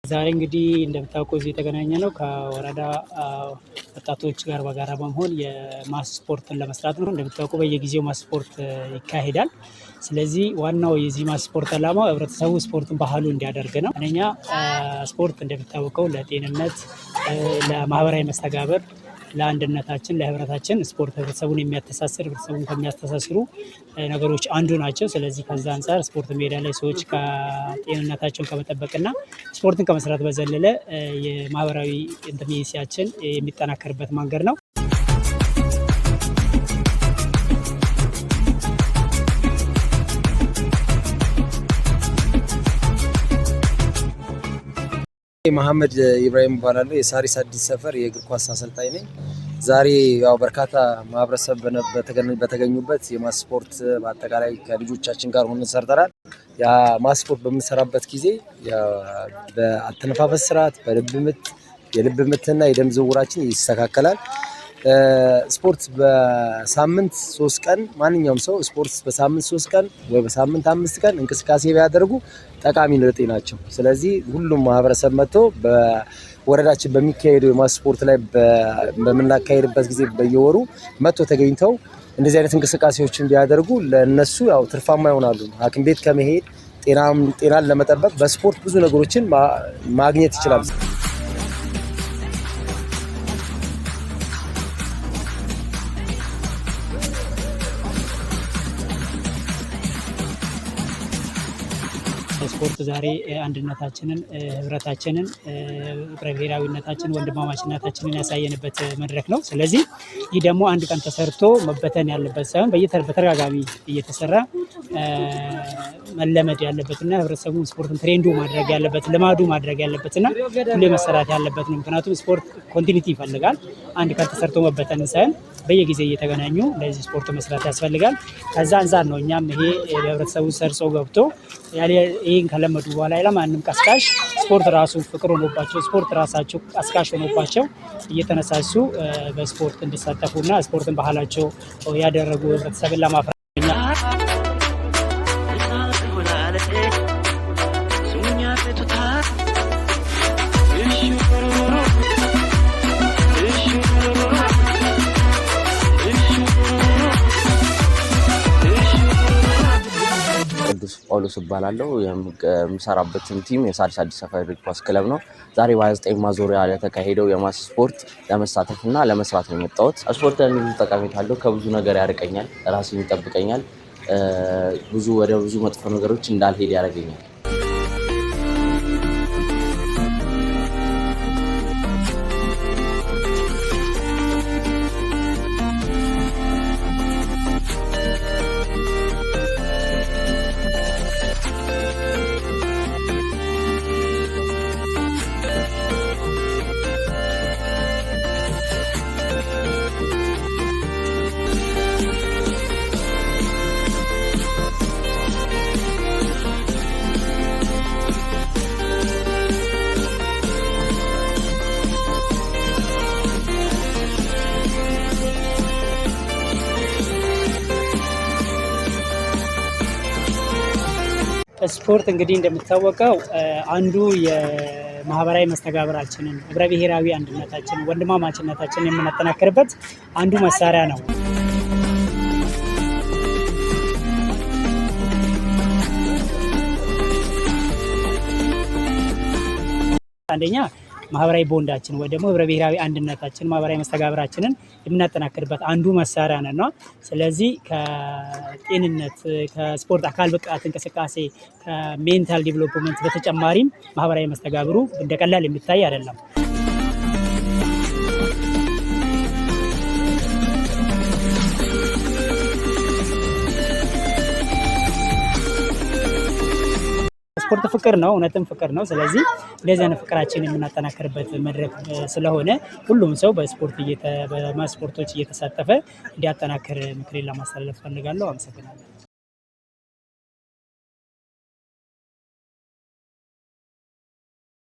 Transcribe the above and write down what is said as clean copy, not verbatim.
ዛሬ እንግዲህ እንደምታውቁ እዚህ የተገናኘ ነው ከወረዳ ወጣቶች ጋር በጋራ በመሆን የማስ ስፖርትን ለመስራት ነው። እንደምታውቁ በየጊዜው ማስ ስፖርት ይካሄዳል። ስለዚህ ዋናው የዚህ ማስ ስፖርት ዓላማው ህብረተሰቡ ስፖርትን ባህሉ እንዲያደርግ ነው። እኛ ስፖርት እንደምታወቀው ለጤንነት፣ ለማህበራዊ መስተጋብር፣ ለአንድነታችን፣ ለህብረታችን ስፖርት ህብረተሰቡን የሚያስተሳስር ህብረተሰቡን ከሚያስተሳስሩ ነገሮች አንዱ ናቸው። ስለዚህ ከዛ አንፃር ስፖርት ሜዳ ላይ ሰዎች ከጤንነታቸውን ከመጠበቅና ስፖርትን ከመስራት በዘለለ የማህበራዊ ኢንተርሚሲያችን የሚጠናከርበት መንገድ ነው። መሐመድ ኢብራሂም ይባላል። የሳሪስ አዲስ ሰፈር የእግር ኳስ አሰልጣኝ ነኝ። ዛሬ ያው በርካታ ማህበረሰብ በተገኙበት የማስ ስፖርት በአጠቃላይ ከልጆቻችን ጋር ሆነን ሰርተናል። ያ ማስ ስፖርት በምንሰራበት ጊዜ በአተነፋፈስ ስርዓት፣ የልብ ምትና የደም ዝውውራችን ይስተካከላል። ስፖርት በሳምንት 3 ቀን ማንኛውም ሰው ስፖርት በሳምንት 3 ቀን ወይ በሳምንት 5 ቀን እንቅስቃሴ ቢያደርጉ ጠቃሚ ነው ለጤናቸው። ስለዚህ ሁሉም ማህበረሰብ መጥቶ በወረዳችን በሚካሄደው የማስ ስፖርት ላይ በምናካሄድበት ጊዜ በየወሩ መጥቶ ተገኝተው እንደዚህ አይነት እንቅስቃሴዎችን ቢያደርጉ ለነሱ ያው ትርፋማ ይሆናሉ። ሐኪም ቤት ከመሄድ ጤናን ለመጠበቅ በስፖርት ብዙ ነገሮችን ማግኘት ይችላል። ስፖርት ዛሬ አንድነታችንን፣ ህብረታችንን፣ ህብረ ብሔራዊነታችንን፣ ወንድማማችነታችንን ያሳየንበት መድረክ ነው። ስለዚህ ይህ ደግሞ አንድ ቀን ተሰርቶ መበተን ያለበት ሳይሆን በተደጋጋሚ እየተሰራ መለመድ ያለበትና ህብረተሰቡ ስፖርትን ትሬንዱ ማድረግ ያለበት ልማዱ ማድረግ ያለበትና ሁሌ መሰራት ያለበት ነው። ምክንያቱም ስፖርት ኮንቲኒቲ ይፈልጋል። አንድ ቀን ተሰርቶ መበተን ሳይሆን በየጊዜ እየተገናኙ ለዚህ ስፖርት መስራት ያስፈልጋል። ከዛ አንፃር ነው እኛም ይሄ በህብረተሰቡ ሰርጾ ገብቶ ይህን ከለመዱ በኋላ ለማንም ቀስቃሽ ስፖርት ራሱ ፍቅር ሆኖባቸው ስፖርት ራሳቸው ቀስቃሽ ሆኖባቸው እየተነሳሱ በስፖርት እንዲሳተፉና ስፖርትን ባህላቸው ያደረጉ ህብረተሰብን ለማፍራት ጳውሎስ እባላለሁ። የምሰራበትን ቲም የሳሪስ አዲስ ሰፈር እግር ኳስ ክለብ ነው። ዛሬ በ29 ማዞሪያ ለተካሄደው የማስ ስፖርት ለመሳተፍና ለመስራት ነው የመጣሁት። ስፖርት ብዙ ጠቀሜታ አለው። ከብዙ ነገር ያርቀኛል፣ ራሴን ይጠብቀኛል፣ ወደ ብዙ መጥፎ ነገሮች እንዳልሄድ ያደርገኛል። ስፖርት እንግዲህ እንደሚታወቀው አንዱ የማህበራዊ መስተጋብራችንን፣ ህብረ ብሔራዊ አንድነታችንን፣ ወንድማማችነታችንን የምናጠናክርበት አንዱ መሳሪያ ነው። አንደኛ ማህበራዊ ቦንዳችን ወይ ደግሞ ህብረ ብሔራዊ አንድነታችን ማህበራዊ መስተጋብራችንን የምናጠናክርበት አንዱ መሳሪያ ነውና ስለዚህ ከጤንነት ከስፖርት አካል ብቃት እንቅስቃሴ ከሜንታል ዲቨሎፕመንት በተጨማሪም ማህበራዊ መስተጋብሩ እንደቀላል የሚታይ አይደለም። ስፖርት ፍቅር ነው፣ እውነትም ፍቅር ነው። ስለዚህ እንደዚህ አይነት ፍቅራችን የምናጠናክርበት መድረክ ስለሆነ ሁሉም ሰው በስፖርቶች እየተሳተፈ እንዲያጠናክር ምክሬን ለማስተላለፍ ፈልጋለሁ። አመሰግናለሁ።